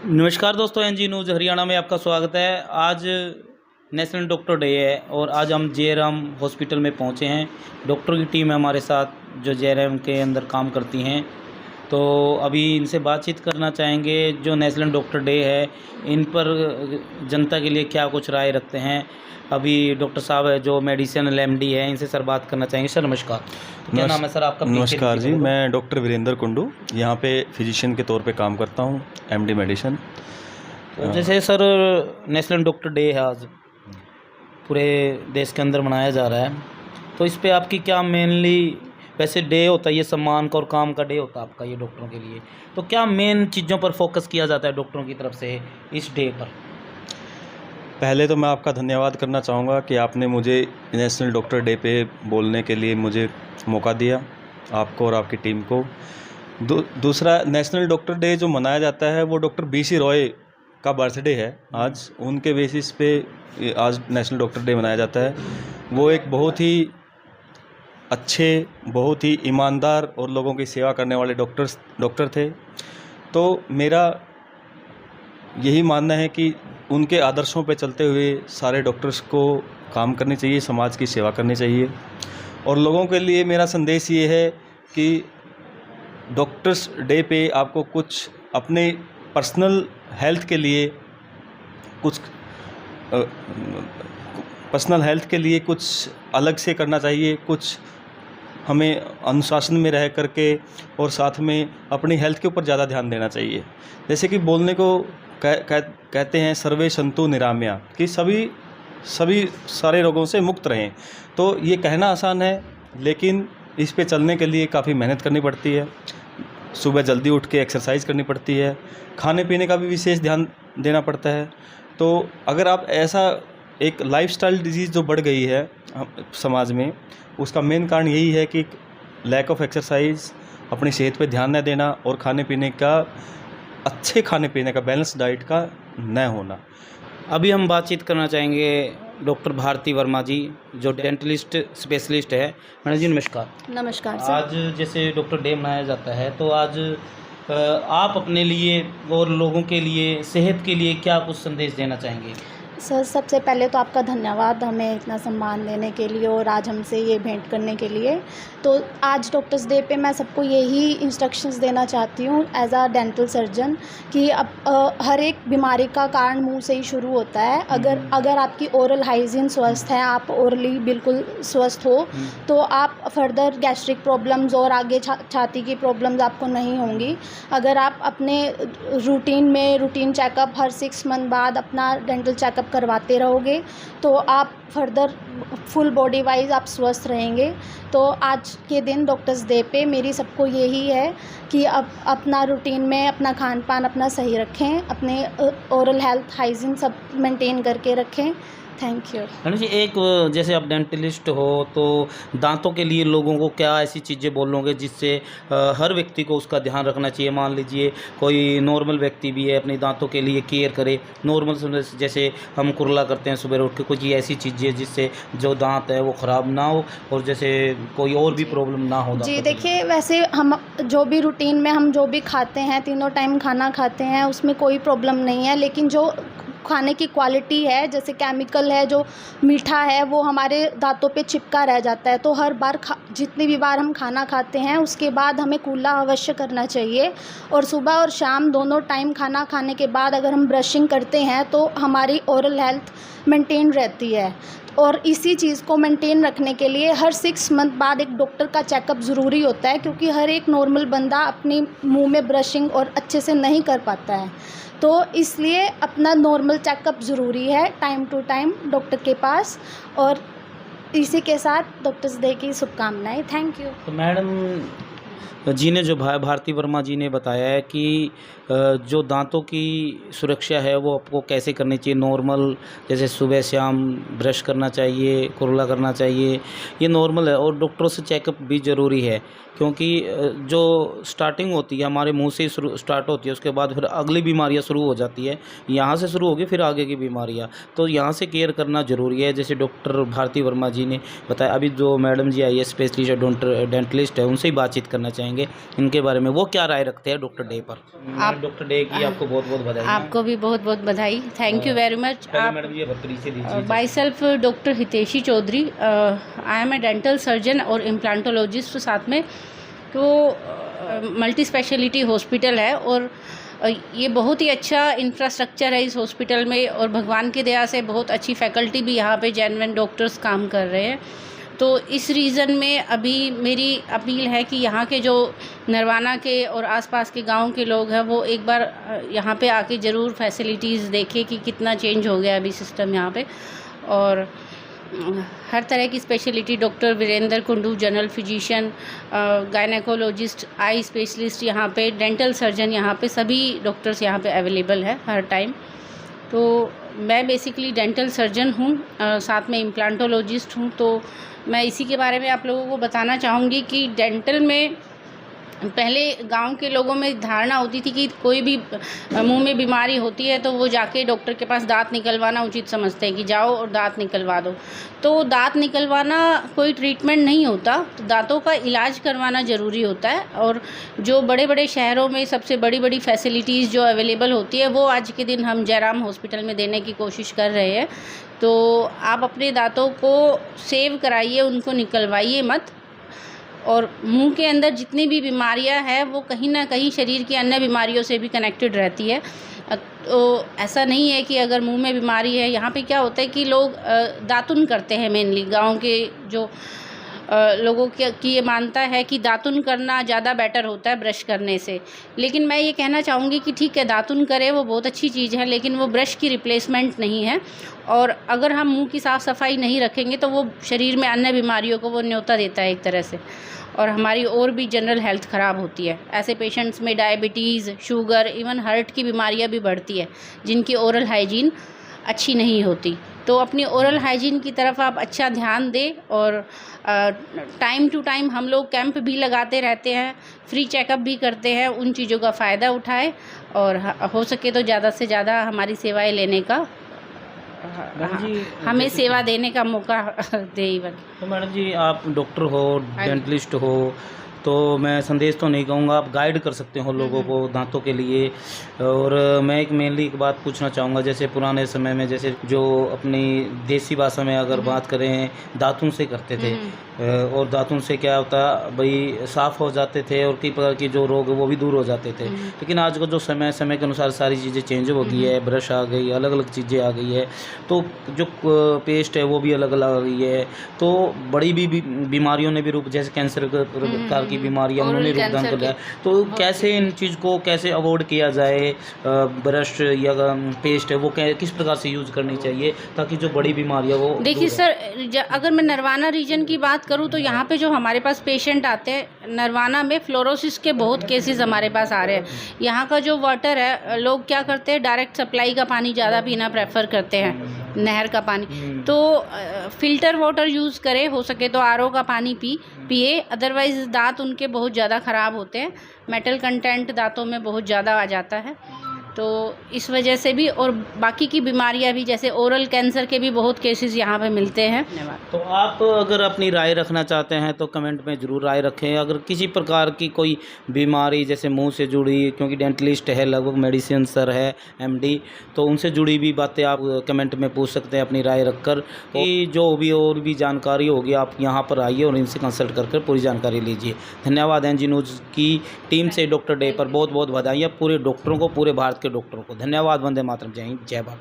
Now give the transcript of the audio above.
नमस्कार दोस्तों, NG news Haryana में आपका स्वागत है। आज नेशनल डॉक्टर डे है और आज हम जयराम हॉस्पिटल में पहुंचे हैं। डॉक्टर की टीम है हमारे साथ जो जयराम के अंदर काम करती हैं। तो अभी इनसे बातचीत करना चाहेंगे। जो नेशनल डॉक्टर डे है इन पर जनता के लिए क्या कुछ राय रखते हैं। अभी डॉक्टर साहब है जो मेडिसिनल एमडी है, इनसे सर बात करना चाहेंगे। सर नमस्कार। क्या नाम है सर आपका? नमस्कार जी, मैं डॉक्टर वीरेंद्र कुंडू यहाँ पे फिजिशियन के तौर पे काम करता हूँ, एमडी मेडिसिन। जैसे सर नेशनल डॉक्टर डे है आज पूरे देश के अंदर मनाया जा रहा है, तो इस पे आपकी क्या मेनली, वैसे डे होता है ये सम्मान का और काम का डे होता है आपका ये डॉक्टरों के लिए, तो क्या मेन चीज़ों पर फोकस किया जाता है डॉक्टरों की तरफ से इस डे पर? पहले तो मैं आपका धन्यवाद करना चाहूँगा कि आपने मुझे नेशनल डॉक्टर डे पे बोलने के लिए मुझे मौका दिया, आपको और आपकी टीम को। दूसरा, नेशनल डॉक्टर डे जो मनाया जाता है वो डॉक्टर BC रॉय का बर्थडे है आज, उनके बेसिस पे आज नेशनल डॉक्टर डे मनाया जाता है। वो एक बहुत ही अच्छे, बहुत ही ईमानदार और लोगों की सेवा करने वाले डॉक्टर थे। तो मेरा यही मानना है कि उनके आदर्शों पे चलते हुए सारे डॉक्टर्स को काम करनी चाहिए, समाज की सेवा करनी चाहिए। और लोगों के लिए मेरा संदेश ये है कि डॉक्टर्स डे पे आपको कुछ अपने पर्सनल हेल्थ के लिए कुछ अलग से करना चाहिए। कुछ हमें अनुशासन में रह करके और साथ में अपनी हेल्थ के ऊपर ज़्यादा ध्यान देना चाहिए। जैसे कि बोलने को कहते हैं सर्वे संतु निरामया, कि सभी सारे रोगों से मुक्त रहें। तो ये कहना आसान है, लेकिन इस पे चलने के लिए काफ़ी मेहनत करनी पड़ती है। सुबह जल्दी उठ के एक्सरसाइज करनी पड़ती है, खाने पीने का भी विशेष ध्यान देना पड़ता है। तो अगर आप ऐसा एक लाइफस्टाइल डिजीज़ जो बढ़ गई है समाज में, उसका मेन कारण यही है कि लैक ऑफ एक्सरसाइज, अपनी सेहत पे ध्यान न देना और अच्छे खाने पीने का, बैलेंस डाइट का न होना। अभी हम बातचीत करना चाहेंगे डॉक्टर भारती वर्मा जी जो डेंटलिस्ट स्पेशलिस्ट है। मैडम जी नमस्कार। नमस्कार सर। आज जैसे डॉक्टर डे मनाया जाता है, तो आज आप अपने लिए और लोगों के लिए, सेहत के लिए क्या कुछ संदेश देना चाहेंगे? सर सबसे पहले तो आपका धन्यवाद हमें इतना सम्मान देने के लिए और आज हमसे ये भेंट करने के लिए। तो आज डॉक्टर्स डे पे मैं सबको यही इंस्ट्रक्शंस देना चाहती हूँ एज आ डेंटल सर्जन कि अब हर एक बीमारी का कारण मुंह से ही शुरू होता है। अगर आपकी ओरल हाइजीन स्वस्थ है, आप ओरली बिल्कुल स्वस्थ हो, तो आप फर्दर गैस्ट्रिक प्रॉब्लम्स और आगे छाती की प्रॉब्लम्स आपको नहीं होंगी। अगर आप अपने रूटीन चेकअप हर 6 मंथ बाद अपना डेंटल चेकअप करवाते रहोगे तो आप फर्दर फुल बॉडी वाइज आप स्वस्थ रहेंगे। तो आज के दिन डॉक्टर्स डे पे मेरी सबको यही है कि अब अपना रूटीन में अपना खान पान अपना सही रखें, अपने ओरल हेल्थ हाइजीन सब मेंटेन करके रखें। Thank you. मैडम जी, एक जैसे आप डेंटलिस्ट हो तो दांतों के लिए लोगों को क्या ऐसी चीज़ें बोलोगे जिससे हर व्यक्ति को उसका ध्यान रखना चाहिए? मान लीजिए कोई नॉर्मल व्यक्ति भी है, अपने दांतों के लिए केयर करे। नॉर्मल जैसे हम कुरला करते हैं सुबह उठ के, कुछ ऐसी चीज़ें जिससे जो दांत है वो ख़राब ना हो और जैसे कोई और भी प्रॉब्लम ना हो। जी देखिए, वैसे हम जो भी रूटीन में हम जो भी खाते हैं, तीनों टाइम खाना खाते हैं, उसमें कोई प्रॉब्लम नहीं है। लेकिन जो खाने की क्वालिटी है, जैसे केमिकल है, जो मीठा है, वो हमारे दांतों पे चिपका रह जाता है। तो हर बार जितनी भी बार हम खाना खाते हैं उसके बाद हमें कुल्ला अवश्य करना चाहिए। और सुबह और शाम दोनों टाइम खाना खाने के बाद अगर हम ब्रशिंग करते हैं तो हमारी ओरल हेल्थ मेंटेन रहती है। और इसी चीज़ को मेंटेन रखने के लिए हर 6 मंथ बाद एक डॉक्टर का चेकअप ज़रूरी होता है, क्योंकि हर एक नॉर्मल बंदा अपने मुंह में ब्रशिंग और अच्छे से नहीं कर पाता है। तो इसलिए अपना नॉर्मल चेकअप ज़रूरी है टाइम टू टाइम डॉक्टर के पास। और इसी के साथ डॉक्टर्स डे की शुभकामनाएं। Thank you. तो मैडम जी ने, जो भारती वर्मा जी ने बताया है कि जो दांतों की सुरक्षा है वो आपको कैसे करनी चाहिए। नॉर्मल जैसे सुबह शाम ब्रश करना चाहिए, कुरला करना चाहिए, ये नॉर्मल है। और डॉक्टरों से चेकअप भी ज़रूरी है, क्योंकि जो स्टार्टिंग होती है हमारे मुंह से ही स्टार्ट होती है, उसके बाद फिर अगली बीमारियां शुरू हो जाती है। यहाँ से शुरू होगी फिर आगे की बीमारियां, तो यहाँ से केयर करना ज़रूरी है। जैसे डॉक्टर भारती वर्मा जी ने बताया। अभी जो मैडम जी आई है स्पेशलिस्ट डेंटलिस्ट है, उनसे ही बातचीत करना जानना चाहेंगे इनके बारे में, वो क्या राय रखते हैं डॉक्टर डे पर। आप डॉक्टर डे की आपको बहुत बहुत बधाई। आपको भी बहुत बहुत बधाई, थैंक यू वेरी मच। आप मैडम ये परिचय दीजिए। By self doctor Hiteshi Chaudhary, I am a dental surgeon और इम्प्लांटोलॉजिस्ट साथ में। तो मल्टी स्पेशलिटी हॉस्पिटल है और ये बहुत ही अच्छा इंफ्रास्ट्रक्चर है इस हॉस्पिटल में, और भगवान की दया से बहुत अच्छी फैकल्टी भी यहाँ पे जेन्युइन डॉक्टर्स काम कर रहे हैं। तो इस रीज़न में अभी मेरी अपील है कि यहाँ के जो नरवाना के और आसपास के गांव के लोग हैं वो एक बार यहाँ पे आके ज़रूर फैसिलिटीज़ देखें कि कितना चेंज हो गया अभी सिस्टम यहाँ पे। और हर तरह की speciality, doctor Virendra Kundu general physician, gynaecologist, eye specialist यहाँ पे, डेंटल सर्जन यहाँ पे, सभी डॉक्टर्स यहाँ पे अवेलेबल है हर टाइम। तो मैं बेसिकली डेंटल सर्जन हूँ, साथ में इम्प्लांटोलॉजिस्ट हूँ। तो मैं इसी के बारे में आप लोगों को बताना चाहूँगी कि डेंटल में पहले गांव के लोगों में धारणा होती थी कि कोई भी मुंह में बीमारी होती है तो वो जाके डॉक्टर के पास दांत निकलवाना उचित समझते हैं कि जाओ और दांत निकलवा दो। तो दांत निकलवाना कोई ट्रीटमेंट नहीं होता, तो दांतों का इलाज करवाना ज़रूरी होता है। और जो बड़े बड़े शहरों में सबसे बड़ी बड़ी फैसिलिटीज़ जो अवेलेबल होती है वो आज के दिन हम जयराम हॉस्पिटल में देने की कोशिश कर रहे हैं। तो आप अपने दांतों को सेव कराइए, उनको निकलवाइए मत। और मुंह के अंदर जितनी भी बीमारियां हैं वो कहीं ना कहीं शरीर की अन्य बीमारियों से भी कनेक्टेड रहती है। तो ऐसा नहीं है कि अगर मुंह में बीमारी है, यहाँ पे क्या होता है कि लोग दातुन करते हैं। मेनली गांव के जो लोगों की ये मानता है कि दातुन करना ज़्यादा बेटर होता है ब्रश करने से। लेकिन मैं ये कहना चाहूँगी कि ठीक है, दातुन करें वो बहुत अच्छी चीज़ है, लेकिन वो ब्रश की रिप्लेसमेंट नहीं है। और अगर हम मुंह की साफ़ सफाई नहीं रखेंगे तो वो शरीर में अन्य बीमारियों को वो न्योता देता है एक तरह से, और हमारी और भी जनरल हेल्थ ख़राब होती है। ऐसे पेशेंट्स में डायबिटीज़, शुगर, इवन हार्ट की बीमारियां भी बढ़ती है जिनकी ओरल हाइजीन अच्छी नहीं होती। तो अपनी ओरल हाइजीन की तरफ आप अच्छा ध्यान दें। और टाइम टू टाइम हम लोग कैंप भी लगाते रहते हैं, फ्री चेकअप भी करते हैं, उन चीज़ों का फ़ायदा उठाएं और हो सके तो ज़्यादा से ज़्यादा हमारी सेवाएं लेने का, हमें सेवा देने का मौका दे। तो मैडम जी, आप डॉक्टर हो, डेंटलिस्ट हो, तो मैं संदेश तो नहीं कहूँगा, आप गाइड कर सकते हो लोगों को दांतों के लिए। और मैं एक मेनली एक बात पूछना चाहूँगा, जैसे पुराने समय में जैसे जो अपनी देसी भाषा में अगर बात करें, दातुन से करते थे। और दातुन से क्या होता भाई, साफ़ हो जाते थे और कई प्रकार के जो रोग वो भी दूर हो जाते थे। लेकिन आज का जो समय के अनुसार सारी चीज़ें चेंज हो गई है, ब्रश आ गई, अलग अलग चीज़ें आ गई है, तो जो पेस्ट है वो भी अलग अलग आ गई है। तो बड़ी भी बीमारियों ने भी रूप, जैसे कैंसर प्रकार की बीमारियां उन्होंने रूपदान कर लिया। तो कैसे इन चीज़ को कैसे अवॉइड किया जाए, ब्रश या पेस्ट है वो किस प्रकार से यूज़ करनी चाहिए ताकि जो बड़ी बीमारियां वो। देखिए सर, अगर मैं नरवाना रीजन की बात करूं तो यहाँ पे जो हमारे पास पेशेंट आते हैं, नरवाना में फ्लोरोसिस के बहुत केसेस हमारे पास आ रहे हैं। यहाँ का जो वाटर है, लोग क्या करते हैं, डायरेक्ट सप्लाई का पानी ज़्यादा पीना प्रेफर करते हैं, नहर का पानी। तो फ़िल्टर वाटर यूज़ करें, हो सके तो आरओ का पानी पिए। अदरवाइज़ दांत उनके बहुत ज़्यादा ख़राब होते हैं, मेटल कंटेंट दांतों में बहुत ज़्यादा आ जाता है। तो इस वजह से भी, और बाकी की बीमारियां भी, जैसे ओरल कैंसर के भी बहुत केसेस यहाँ पे मिलते हैं। धन्यवाद। तो आप अगर अपनी राय रखना चाहते हैं तो कमेंट में ज़रूर राय रखें। अगर किसी प्रकार की कोई बीमारी जैसे मुंह से जुड़ी, क्योंकि डेंटलिस्ट है, लगभग मेडिसिन सर है, एमडी, तो उनसे जुड़ी भी बातें आप कमेंट में पूछ सकते हैं अपनी राय रखकर। कि जो भी और भी जानकारी होगी आप यहाँ पर आइए और इनसे कंसल्ट करके पूरी जानकारी लीजिए। धन्यवाद। एनजी न्यूज़ की टीम से डॉक्टर डे पर बहुत बहुत बधाइयाँ पूरे डॉक्टरों को, पूरे भारत के डॉक्टरों को। धन्यवाद। वंदे मातरम। जय हिंद, जय भारत।